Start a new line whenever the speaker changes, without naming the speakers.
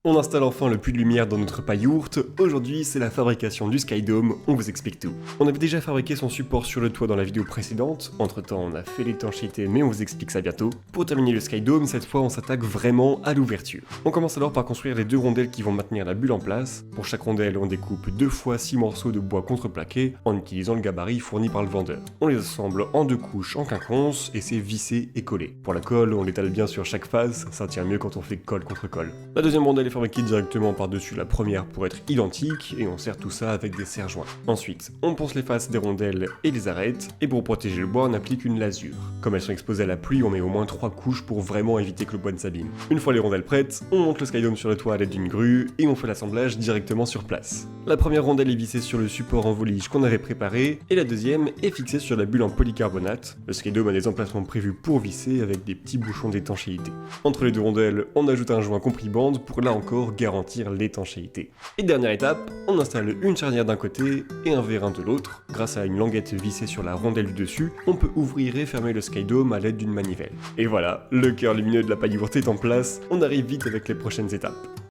On installe enfin le puits de lumière dans notre pailloute. Aujourd'hui, c'est la fabrication du Skydome, on vous explique tout. On avait déjà fabriqué son support sur le toit dans la vidéo précédente, entre temps on a fait l'étanchéité mais on vous explique ça bientôt. Pour terminer le Skydome, cette fois on s'attaque vraiment à l'ouverture. On commence alors par construire les deux rondelles qui vont maintenir la bulle en place. Pour chaque rondelle, on découpe 2 fois 6 morceaux de bois contreplaqué en utilisant le gabarit fourni par le vendeur. On les assemble en 2 couches en quinconce et c'est vissé et collé. Pour la colle, on l'étale bien sur chaque face, ça tient mieux quand on fait colle contre colle. La deuxième rondelle est fabriquée directement par-dessus la première pour être identique et on serre tout ça avec des serre-joints. Ensuite, on ponce les faces des rondelles et les arrête et pour protéger le bois, on applique une lasure. Comme elles sont exposées à la pluie, on met au moins 3 couches pour vraiment éviter que le bois ne s'abîme. Une fois les rondelles prêtes, on monte le Skydome sur le toit à l'aide d'une grue et on fait l'assemblage directement sur place. La première rondelle est vissée sur le support en volige qu'on avait préparé et la deuxième est fixée sur la bulle en polycarbonate. Le Skydome a des emplacements prévus pour visser avec des petits bouchons d'étanchéité. Entre les deux rondelles, on ajoute un joint compris-bande pour là encore garantir l'étanchéité. Et dernière étape, on installe une charnière d'un côté et un vérin de l'autre. Grâce à une languette vissée sur la rondelle du dessus, on peut ouvrir et fermer le Skydome à l'aide d'une manivelle. Et voilà, le cœur lumineux de la pailloute est en place, on arrive vite avec les prochaines étapes.